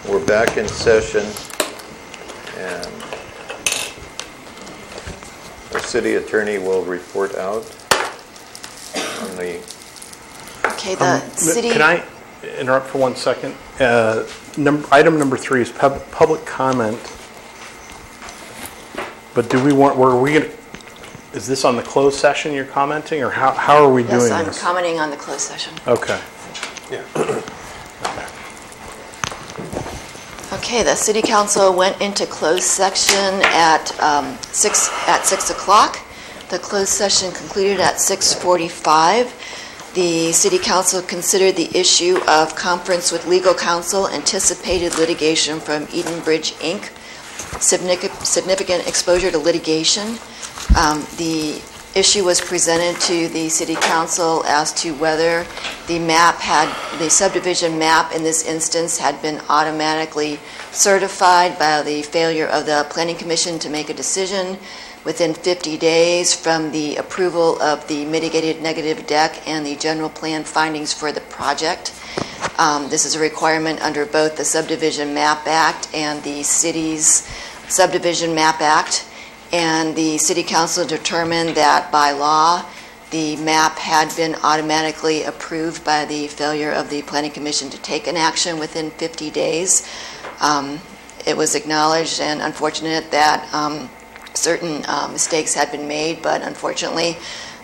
We're back in session, and our city attorney will report out on the... Okay, the city... Can I interrupt for 1 second? Item number 3 is public comment. But do we want, is this on the closed session you're commenting, or how are we doing this? Yes, I'm commenting on the closed session. Okay. Yeah. Okay, the city council went into closed session at 6 o'clock. The closed session concluded at 6:45. The city council considered the issue of conference with legal counsel, anticipated litigation from Edenbridge, Inc., significant exposure to litigation. The issue was presented to the city council as to whether the subdivision map in this instance had been automatically certified by the failure of the planning commission to make a decision within 50 days from the approval of the mitigated negative deck and the general plan findings for the project. This is a requirement under both the Subdivision Map Act and the city's Subdivision Map Act. And the city council determined that by law, the map had been automatically approved by the failure of the planning commission to take an action within 50 days. It was acknowledged and unfortunate that certain mistakes had been made, but unfortunately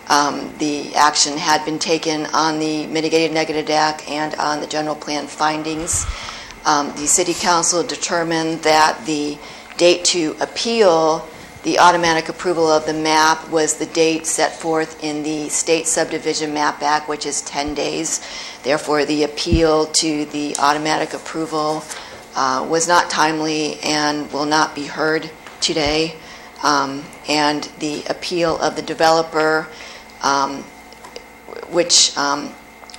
the action had been taken on the mitigated negative deck and on the general plan findings. The city council determined that the date to appeal the automatic approval of the map was the date set forth in the State Subdivision Map Act, which is 10 days. Therefore, the appeal to the automatic approval was not timely and will not be heard today. And the appeal of the developer, which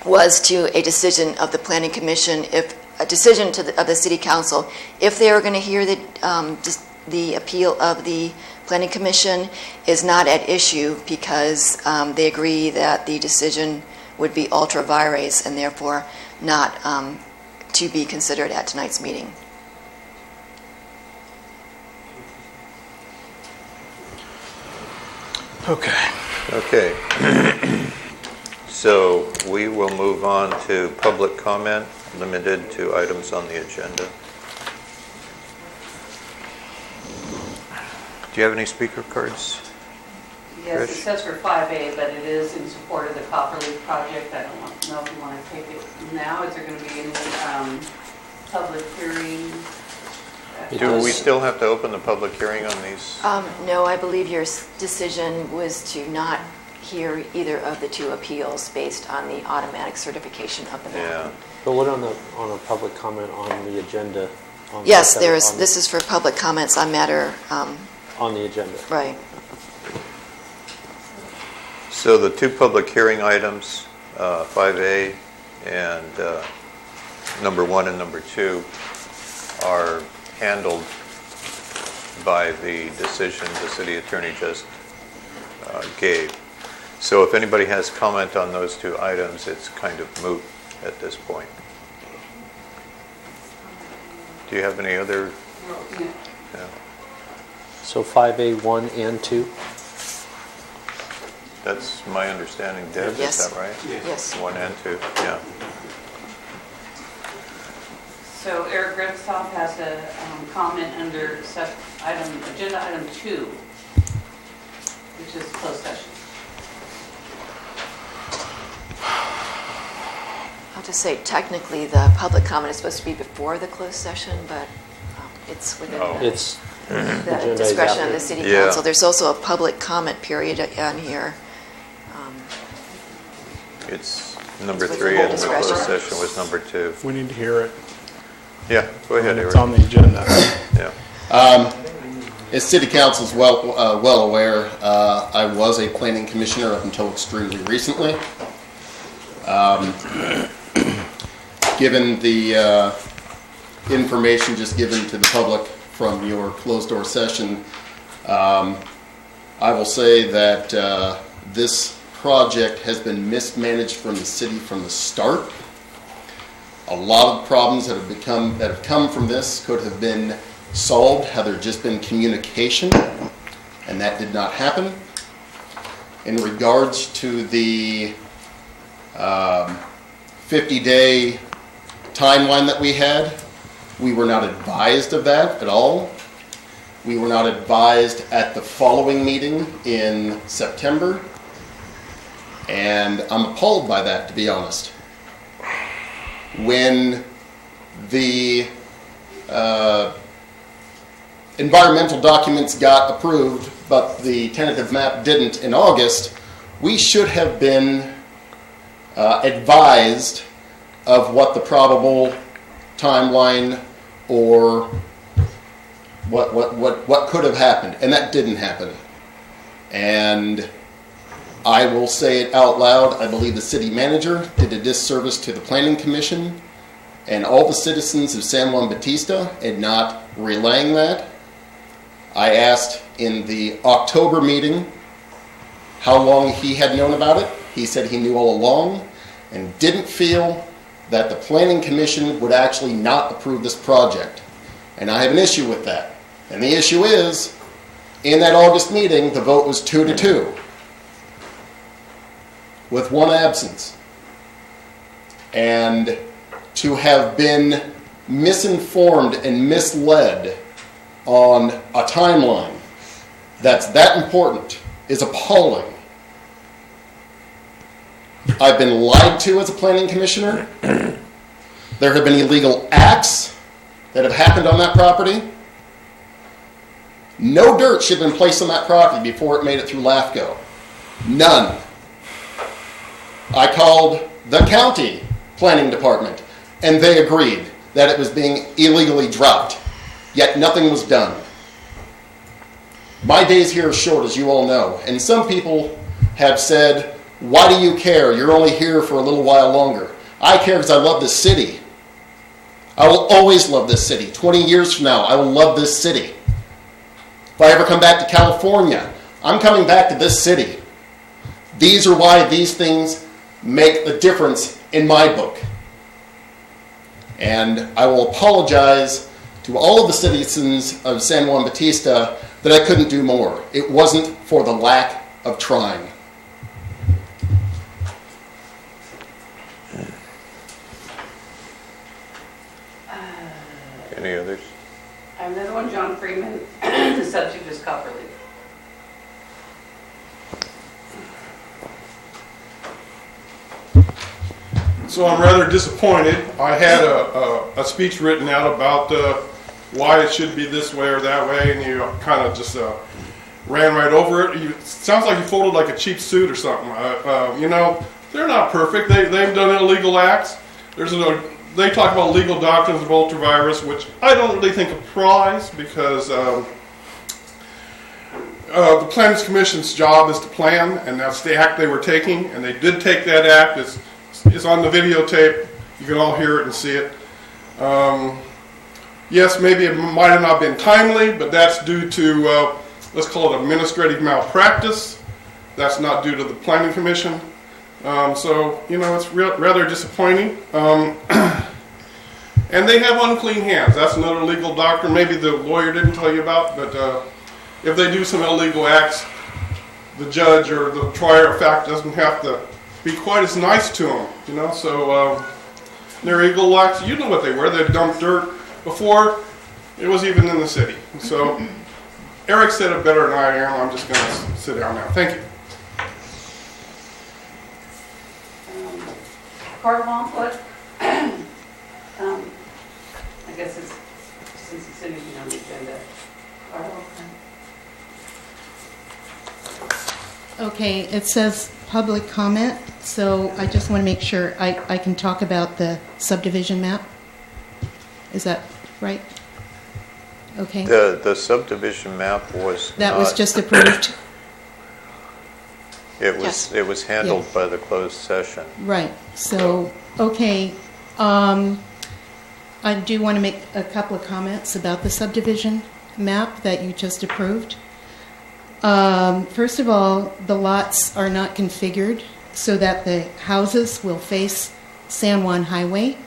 was to a decision of the Planning Commission, if a decision of the City Council, if they are going to hear the appeal of the Planning Commission, is not at issue because they agree that the decision would be ultra vires and therefore not to be considered at tonight's meeting. Okay. So we will move on to public comment, limited to items on the agenda. Do you have any speaker cards? Yes, Trish? it says for 5A, but it is in support of the Copperleaf project. I don't know if you want to take it now. Is there going to be any public hearing? Do we still have to open the public hearing on these? No, I believe your decision was to not hear either of the two appeals based on the automatic certification of the map. Yeah. But what on a public comment on the agenda? Yes, this is for public comments on matter. On the agenda. Right. So the two public hearing items, 5A and number 1 and number 2, are handled by the decision the city attorney just gave. So if anybody has comment on those two items, it's kind of moot at this point. Do you have any other? Yeah. So 5A, 1 and 2? That's my understanding, Deb, Yes. is that right? Yes. 1 and 2, yeah. So Eric Grefstoff has a comment under agenda item 2, which is closed session. I'll just say technically the public comment is supposed to be before the closed session, but it's within It's the discretion of the city council. There's also a public comment period on here. It's number It's 3 within and the discretion. closed session was number 2. We need to hear it. Yeah, go ahead, Eric. It's on the agenda. Yeah. As City Council's well aware, I was a planning commissioner up until extremely recently. Given the information just given to the public from your closed door session, I will say that this project has been mismanaged from the city from the start. A lot of problems that have come from this could have been solved had there just been communication, and that did not happen. In regards to the 50-day timeline that we had, we were not advised of that at all. We were not advised at the following meeting in September, and I'm appalled by that, to be honest. When the environmental documents got approved, but the tentative map didn't in August, we should have been advised of what the probable timeline or what could have happened, and that didn't happen. And I will say it out loud, I believe the city manager did a disservice to the Planning Commission and all the citizens of San Juan Bautista in not relaying that. I asked in the October meeting how long he had known about it. He said he knew all along and didn't feel that the Planning Commission would actually not approve this project. And I have an issue with that. And the issue is, in that August meeting, the vote was 2-2, with one absence. And to have been misinformed and misled on a timeline that's that important is appalling. I've been lied to as a planning commissioner. There have been illegal acts that have happened on that property. No dirt should have been placed on that property before it made it through LAFCO. None. I called the county planning department, and they agreed that it was being illegally dropped, yet nothing was done. My days here are short, as you all know, and some people have said, why do you care? You're only here for a little while longer. I care because I love this city. I will always love this city. 20 years from now, I will love this city. If I ever come back to California, I'm coming back to this city. These are why these things make the difference in my book. And I will apologize to all of the citizens of San Juan Bautista that I couldn't do more. It wasn't for the lack of trying. Any others? I have another one, John Freeman. The subject is copperleaf. So I'm rather disappointed. I had a speech written out about why it should be this way or that way, and you kind of just ran right over it. It sounds like you folded like a cheap suit or something. You know, they're not perfect. They've done illegal acts. They talk about legal doctrines of ultravirus, which I don't really think applies because the Planning Commission's job is to plan, and that's the act they were taking, and they did take that act. It's on the videotape. You can all hear it and see it. Yes, maybe it might have not been timely, but that's due to, let's call it administrative malpractice. That's not due to the Planning Commission. So, you know, it's rather disappointing. And they have unclean hands. That's another legal doctrine maybe the lawyer didn't tell you about, but if they do some illegal acts, the judge or the trier of fact doesn't have to be quite as nice to them, you know. So their illegal acts, you know what they were. They dumped dirt before it was even in the city. So Eric said it better than I am. I'm just going to sit down now. Thank you. Carte Monfort. I guess it's since it's anything on the agenda. Carl? Okay, it says public comment, so I just want to make sure I can talk about the subdivision map. Is that right? Okay. The subdivision map was That was just approved? Yes. It was handled Yeah. by the closed session. Right, so, okay. I do want to make a couple of comments about the subdivision map that you just approved. First of all, the lots are not configured so that the houses will face San Juan Highway.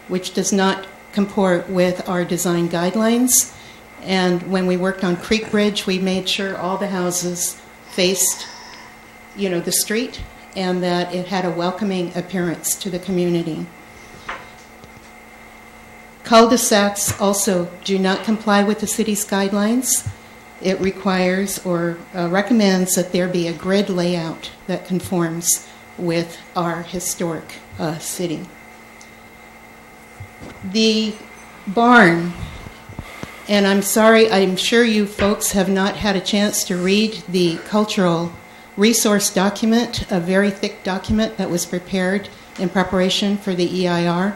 which does not comport with our design guidelines. And when we worked on Creek Bridge, we made sure all the houses faced, the street, and that it had a welcoming appearance to the community. Cul-de-sacs also do not comply with the city's guidelines. It requires or recommends that there be a grid layout that conforms with our historic city. The barn, and I'm sorry, I'm sure you folks have not had a chance to read the cultural resource document, a very thick document that was prepared in preparation for the EIR,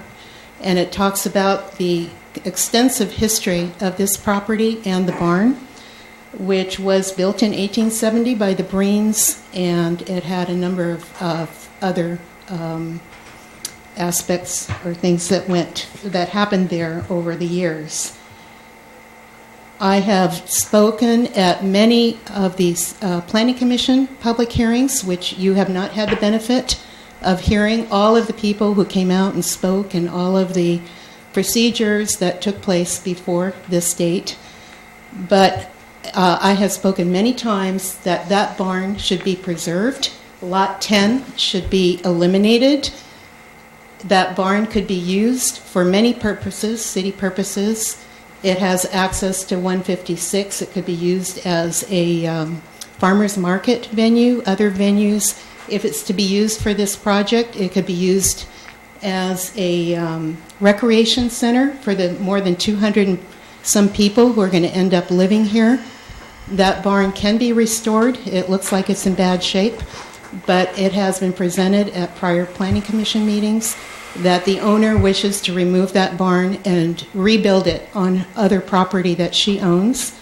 and it talks about the extensive history of this property and the barn, which was built in 1870 by the Breens, and it had a number of other aspects or things that happened there over the years. I have spoken at many of these Planning Commission public hearings, which you have not had the benefit of hearing all of the people who came out and spoke and all of the procedures that took place before this date. But I have spoken many times that that barn should be preserved. Lot 10 should be eliminated. That barn could be used for many purposes, city purposes. It has access to 156. It could be used as a farmer's market venue, other venues. If it's to be used for this project, it could be used as a recreation center for the more than 200 and some people who are going to end up living here. That barn can be restored. It looks like it's in bad shape, but it has been presented at prior Planning Commission meetings that the owner wishes to remove that barn and rebuild it on other property that she owns.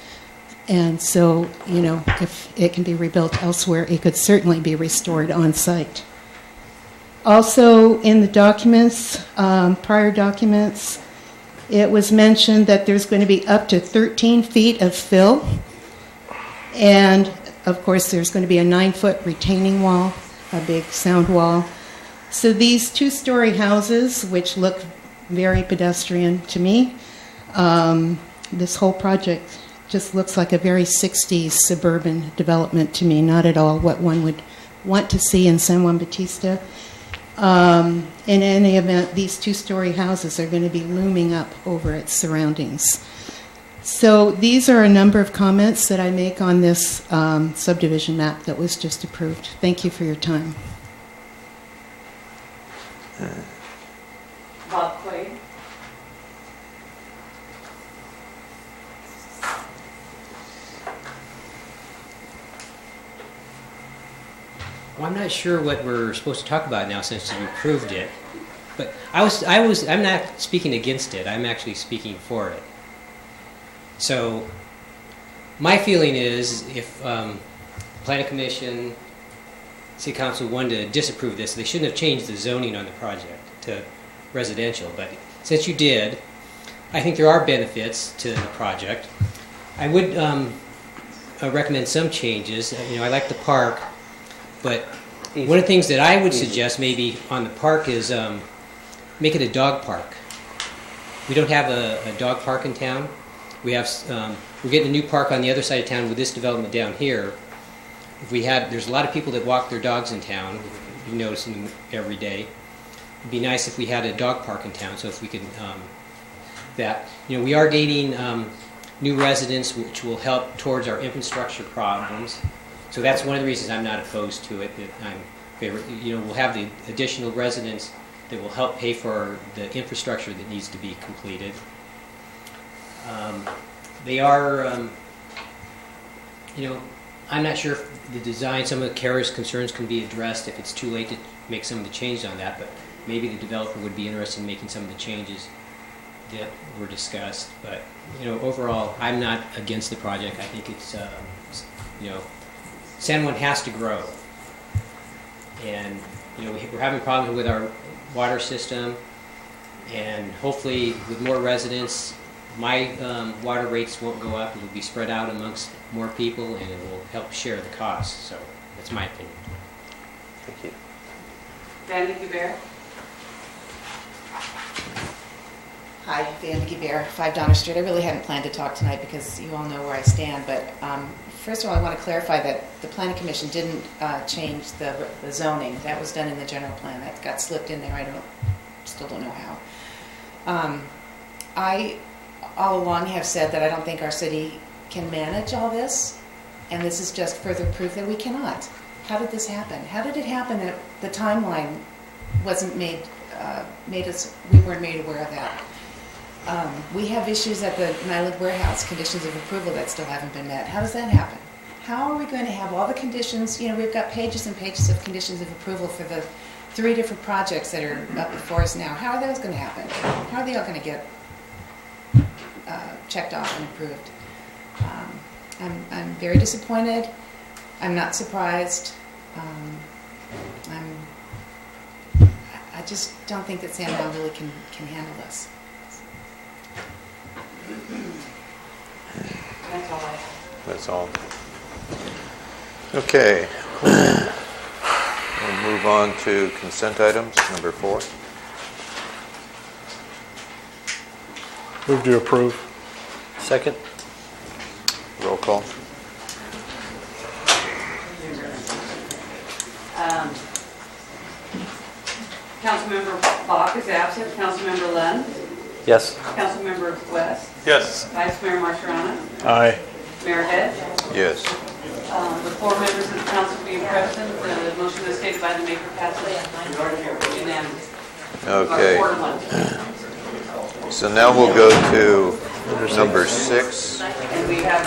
And so, if it can be rebuilt elsewhere, it could certainly be restored on site. Also, in the documents, prior documents, it was mentioned that there's going to be up to 13 feet of fill. And, of course, there's going to be a 9-foot retaining wall, a big sound wall. So these 2-story houses, which look very pedestrian to me, this whole project just looks like a very 60s suburban development to me, not at all what one would want to see in San Juan Bautista. In any event, these 2-story houses are going to be looming up over its surroundings. So these are a number of comments that I make on this subdivision map that was just approved. Thank you for your time. Bob Quaid. Well, I'm not sure what we're supposed to talk about now since you approved it, but I'm not speaking against it. I'm actually speaking for it. So, my feeling is if Planning Commission, City Council wanted to disapprove this, they shouldn't have changed the zoning on the project to residential. But since you did, I think there are benefits to the project. I would recommend some changes. I like the park, but one of the things that I would suggest maybe on the park is make it a dog park. We don't have a dog park in town. We have we're getting a new park on the other side of town with this development down here. There's a lot of people that walk their dogs in town. You notice them every day. It'd be nice if we had a dog park in town. So if we could, we are gaining new residents, which will help towards our infrastructure problems. So that's one of the reasons I'm not opposed to it. That I'm favor. We'll have the additional residents that will help pay for the infrastructure that needs to be completed. They are, I'm not sure if the design, some of the carriers' concerns can be addressed if it's too late to make some of the changes on that, but maybe the developer would be interested in making some of the changes that were discussed. But, overall, I'm not against the project. I think it's, San Juan has to grow. And, we're having problems with our water system, and hopefully with more residents, my water rates won't go up. It will be spread out amongst more people, and it will help share the costs. So that's my opinion. Thank you. Danny Gubert. Hi, Vandy Bear, 5 Donner Street. I really hadn't planned to talk tonight because you all know where I stand, but first of all, I want to clarify that the Planning Commission didn't change the zoning. That was done in the general plan. That got slipped in there. Still don't know how. I all along have said that I don't think our city can manage all this, and this is just further proof that we cannot. How did this happen? How did it happen that the timeline wasn't we weren't made aware of that? We have issues at the Nyland Warehouse, conditions of approval that still haven't been met. How does that happen? How are we going to have all the conditions? You know, we've got pages and pages of conditions of approval for the 3 different projects that are up before us now. How are those going to happen? How are they all going to get checked off and approved? I'm very disappointed. I'm not surprised. I just don't think that San Juan really can handle this. That's all I have. That's all. Okay. We'll move on to consent items, number 4. Move to approve. Second? Roll call. Councilmember Bach is absent. Councilmember Lund. Yes. Councilmember West. Yes. Vice Mayor Martirana. Aye. Mayor Head. Yes. With 4 members of the council being present, the motion is stated by the maker passes unanimous. Okay. 4-1. So now we'll go to number 6. And we have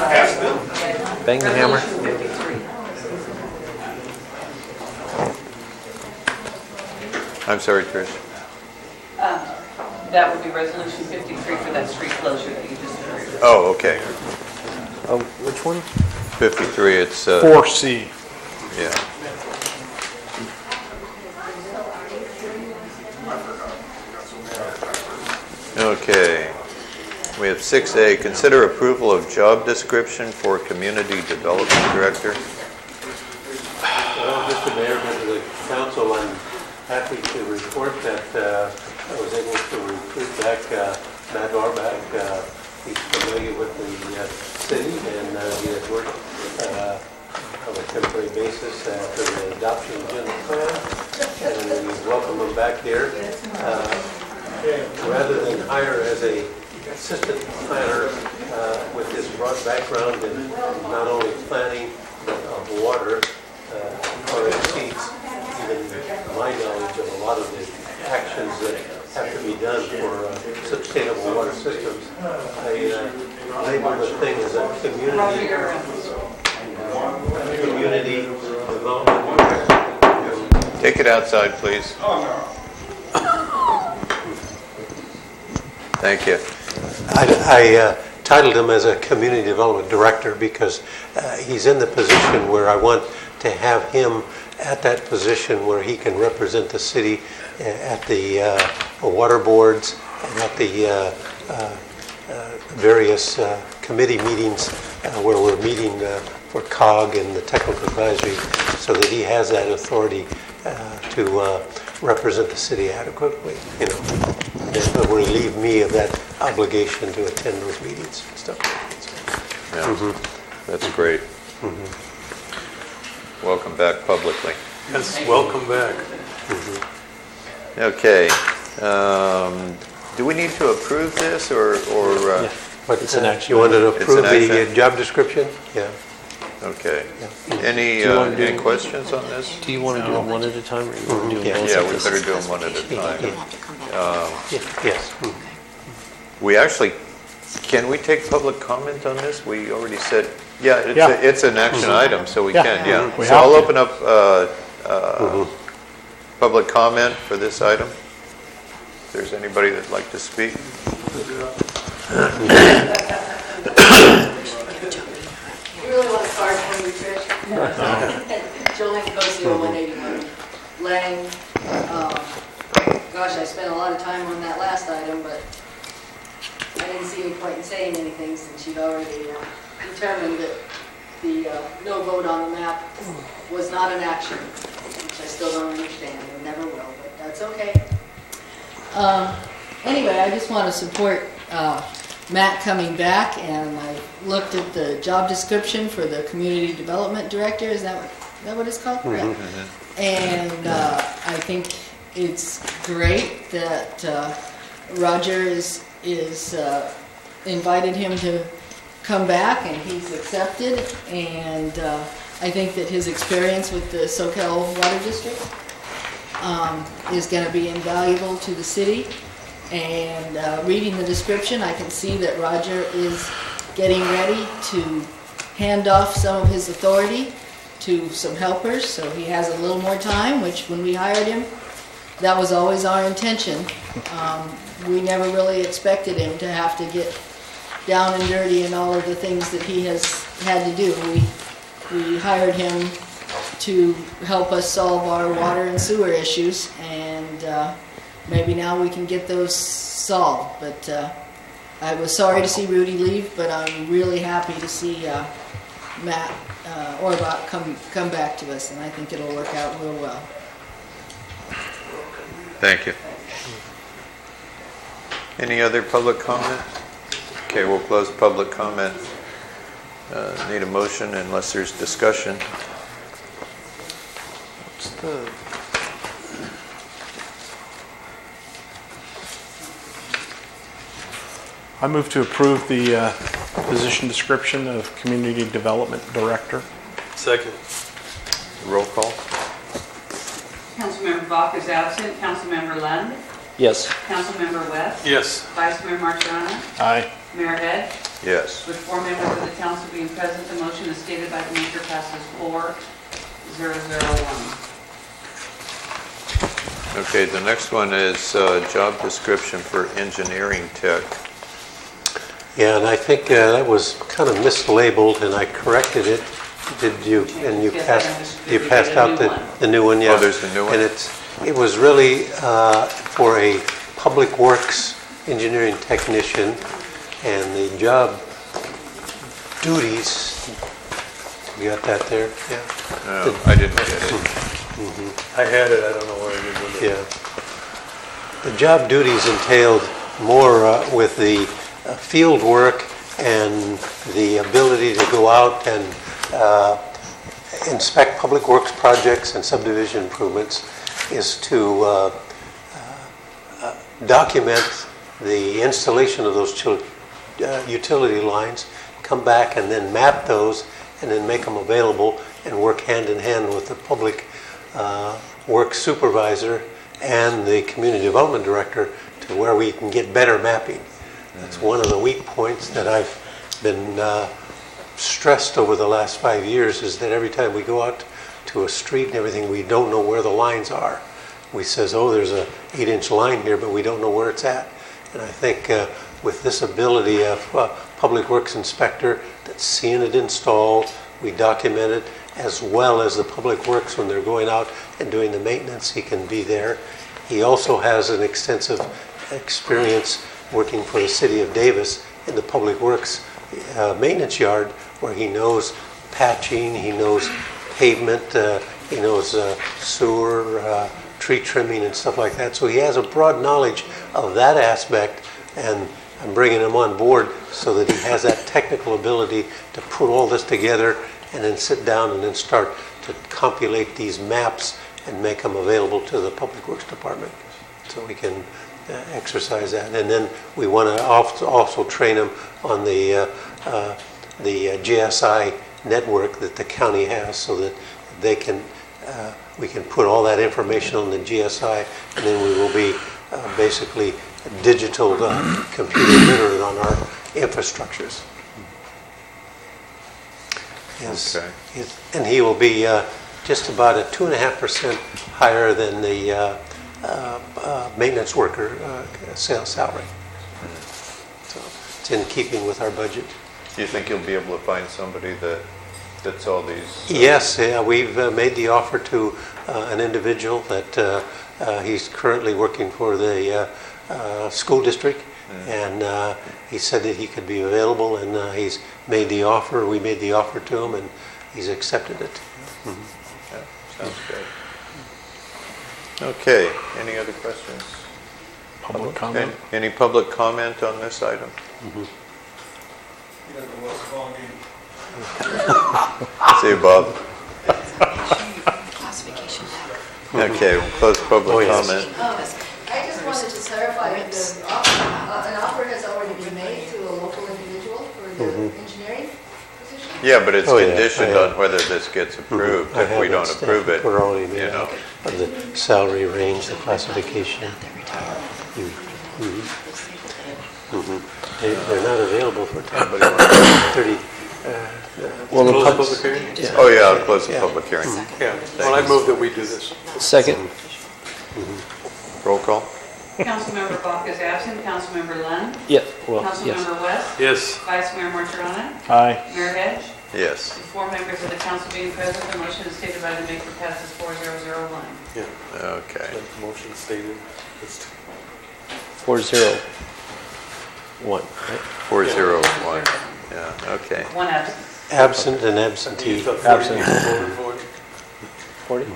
Bang the hammer. Resolution 53. I'm sorry, Trish. That would be resolution 53 for that street closure that you just approved. Oh, okay. Oh, which one? 53, it's, 4C. yeah. Okay. We have 6A, consider approval of job description for Community Development Director. Well, Mr. Mayor, members of the council, I'm happy to report that I was able to recruit back Matt Arbach. He's familiar with the city, and he has worked on a temporary basis after the adoption of the general plan, and we welcome him back here. Rather than hire as a assistant planner with his broad background in not only planning but of water, far exceeds even my knowledge of a lot of the actions that have to be done for sustainable water systems. I label the thing as a community development. Take it outside, please. Thank you. I titled him as a community development director because he's in the position where I want to have him at that position where he can represent the city at the water boards and at the various committee meetings where we're meeting for COG and the technical advisory, so that he has that authority to represent the city adequately, you know. And it will relieve me of that obligation to attend those meetings and stuff like that. Yeah, that's great. Welcome back publicly. Yes, welcome back. Okay. Do we need to approve this or But It's an action you wanted to It's approve an the action. job description? Yeah. okay? Yeah. Any you wanna do- any questions on this? Do you want to do them one at a time, or you want to do them both? Yeah, at we this? better do them one at a time. We'll have to come back. Yes. We actually, can we take public comment on this? We already said, yeah, Yeah. it's an action item, so we Yeah. can, yeah. We So have I'll to. open up public comment for this item. If there's anybody that'd like to speak. You really want to start when we Trish? Jolene Cosio, 181 Lang. Gosh, I spent a lot of time on that last item, but I didn't see any point in saying anything since you'd already determined that the no vote on the map was not an action, which I still don't understand and never will, but that's okay. Anyway, I just want to support Matt coming back, and I looked at the job description for the community development director. Is that what it's called? Yeah. And I think it's great that Roger is invited him to come back, and he's accepted. And I think that his experience with the SoCal Water District is going to be invaluable to the city. And reading the description, I can see that Roger is getting ready to hand off some of his authority to some helpers, so he has a little more time, which when we hired him, that was always our intention. We never really expected him to have to get down and dirty in all of the things that he has had to do. We hired him to help us solve our water and sewer issues, and maybe now we can get those solved. But I was sorry to see Rudy leave, but I'm really happy to see Matt Orbach come back to us, and I think it'll work out real well. Thank you. Any other public comment? Okay, we'll close public comment. Need a motion unless there's discussion. What's the... I move to approve the position description of Community Development Director. Second. Roll call. Councilmember Bach is absent. Councilmember Lund? Yes. Councilmember West? Yes. Vice Mayor Marciano? Aye. Mayor Head? Yes. With 4 members of the council being present, the motion as stated by the maker passes 4-0-0-1. Okay, the next one is job description for engineering tech. Yeah, and I think that was kind of mislabeled, and I corrected it. Did you? And you passed out the new one, yeah. Oh, there's the new one. And it was really for a public works engineering technician, and the job duties. You got that there? Yeah. No, I didn't get it. I had it, I don't know where it is. Yeah. The job duties entailed more with the field work and the ability to go out and inspect public works projects and subdivision improvements, is to document the installation of those utility lines, come back and then map those, and then make them available, and work hand in hand with the public works supervisor and the community development director to where we can get better mapping. That's one of the weak points that I've been stressed over the last 5 years, is that every time we go out to a street and everything, we don't know where the lines are. We says, oh, there's a 8-inch line here, but we don't know where it's at. And I think with this ability of public works inspector that's seeing it installed, we document it, as well as the public works when they're going out and doing the maintenance, he can be there. He also has an extensive experience working for the city of Davis in the public works maintenance yard, where he knows patching, he knows pavement, he knows sewer, tree trimming and stuff like that. So he has a broad knowledge of that aspect, and I'm bringing him on board so that he has that technical ability to put all this together and then sit down and then start to compilate these maps and make them available to the Public Works Department so we can exercise that. And then we want to also train them on the GSI network that the county has, so that they can we can put all that information on the GSI, and then we will be basically digital computer literate on our infrastructures. Yes. Okay. And he will be just about a 2.5% higher than the maintenance worker sales salary. So it's in keeping with our budget. Do you think you'll be able to find somebody that fits all these? Yes, yeah, we've made the offer to an individual that he's currently working for the school district, and he said that he could be available, and he's made the offer. We made the offer to him, and he's accepted it. Yeah, sounds good. Okay, any other questions? Public Okay, comment? any public comment on this item? See you, Bob. Classification map. Okay, we'll close public comment. I just wanted to clarify that an offer has already been made to a local individual for the engineering position. Yeah, but it's Oh, yeah, conditioned I on whether this gets approved. I If we have don't that stuff. approve it, We're already you made know. of the salary range, the classification. They're not available for 30. Well, the Close public hearing? Oh, yeah, I'll close the public hearing. Yeah, well, I move that we do this. Second. Roll call? Councilmember Bach is absent. Councilmember Lund? Yeah, well, yes. Councilmember West? Yes. Vice Mayor Martirana? Aye. Mayor Hedge? Yes. With 4 members of the council being present, the motion is stated by the maker passes 4001. Yeah. Okay. Motion stated. 401, right? 401. Yeah, okay. 1 absent. Absent and absentee. Absent. 40?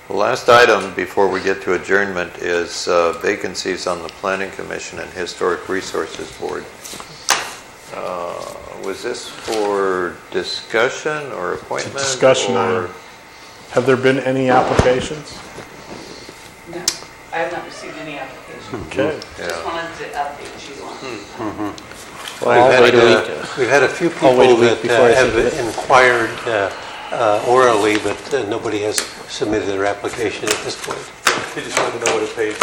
The last item before we get to adjournment is vacancies on the Planning Commission and Historic Resources Board. Was this for discussion or appointment? Discussion or- item. Have there been any applications? No, I have not received any applications. Okay. Just wanted to update you on. Well, I'll wait a week. We've had a few I'll wait a people week before I that think of have it. inquired orally, but nobody has submitted their application at this point. They just want to know what it pays.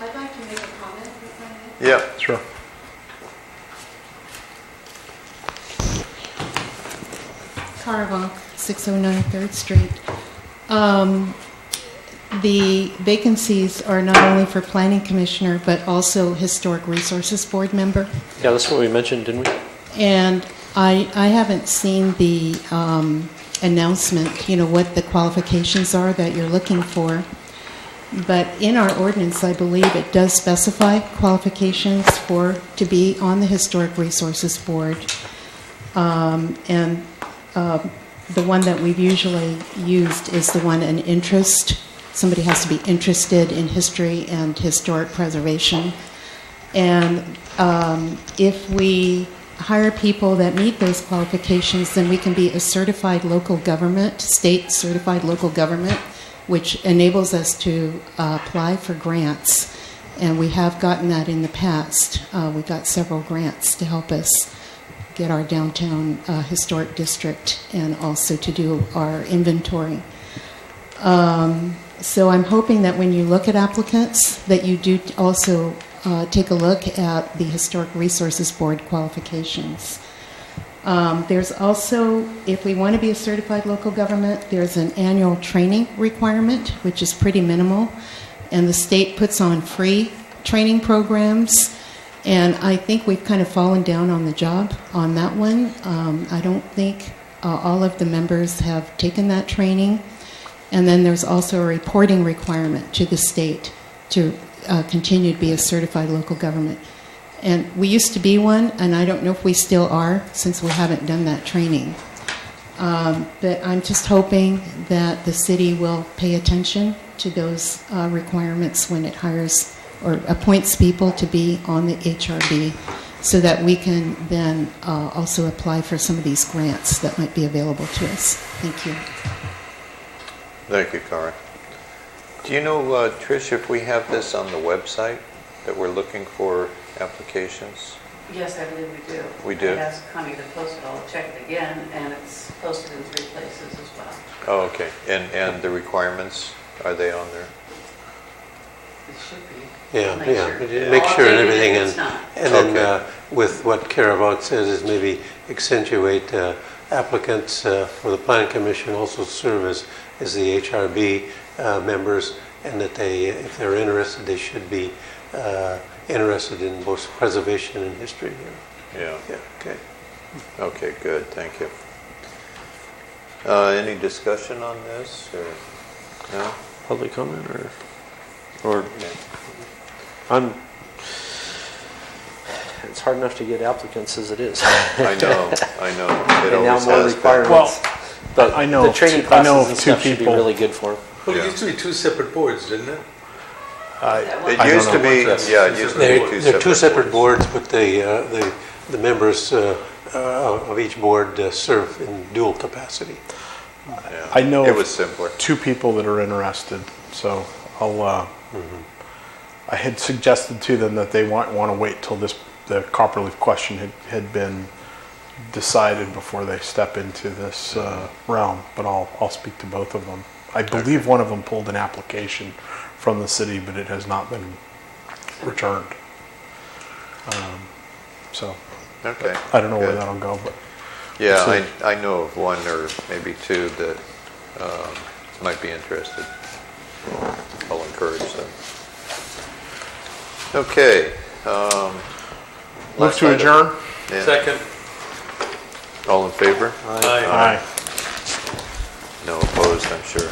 I'd like to make a comment, if I may. Yeah. Sure. Carville, 609 3rd Street. The vacancies are not only for planning commissioner, but also historic resources board member. Yeah, that's what we mentioned, didn't we? And I haven't seen the announcement, you know, what the qualifications are that you're looking for. But in our ordinance, I believe it does specify qualifications to be on the Historic Resources Board. The one that we've usually used is the one an interest. Somebody has to be interested in history and historic preservation. And if we hire people that meet those qualifications, then we can be a certified local government, state certified local government, which enables us to apply for grants. And we have gotten that in the past. We got several grants to help us get our downtown historic district and also to do our inventory. So I'm hoping that when you look at applicants, that you do also take a look at the Historic Resources Board qualifications. There's also, if we want to be a certified local government, there's an annual training requirement, which is pretty minimal, and the state puts on free training programs, and I think we've kind of fallen down on the job on that one. I don't think all of the members have taken that training, and then there's also a reporting requirement to the state to continue to be a certified local government. And we used to be one, and I don't know if we still are, since we haven't done that training. But I'm just hoping that the city will pay attention to those requirements when it hires or appoints people to be on the HRB, so that we can then also apply for some of these grants that might be available to us. Thank you. Thank you, Cara. Do you know, Trish, if we have this on the website, that we're looking for applications? Yes, I believe we do. We do? I asked Connie to post it. I'll check it again, and it's posted in 3 places as well. Oh, okay. And the requirements, are they on there? It should be. Yeah, I'll yeah. Make I'll sure and update it if everything, it's not. and then Okay. with what Caravant says is maybe accentuate applicants for the Planning Commission also serve as the HRB members, and that they, if they're interested, they should be interested in both preservation and history. Yeah. Yeah, okay. Okay, good. Thank you. Any discussion on this, or no? Public comment or it's hard enough to get applicants as it is. I know. It And now always more has been. requirements. But I know the training I know classes and two stuff should be people. really good for them. Well, it Yeah. used to be 2 separate boards, didn't it? It I don't used to know. be, yeah, it used to be They're two separate boards. boards, but the members of each board serve in dual capacity. Yeah. I know It of was simpler. 2 people that are interested, so I'll, I had suggested to them that they want to wait till the copperleaf question had been decided before they step into this realm, but I'll speak to both of them. I believe one of them pulled an application from the city, but it has not been returned. So Okay. I don't know where Good. that'll go, but Yeah, So- I know of one or maybe 2 that might be interested. I'll encourage them. Okay. move last to item. adjourn. Yeah. Second. All in favor? Aye. No opposed, I'm sure.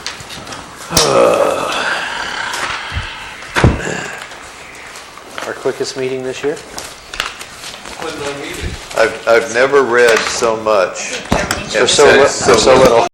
Our quickest meeting this year? I've never read so much and For so said li- so for so little. little.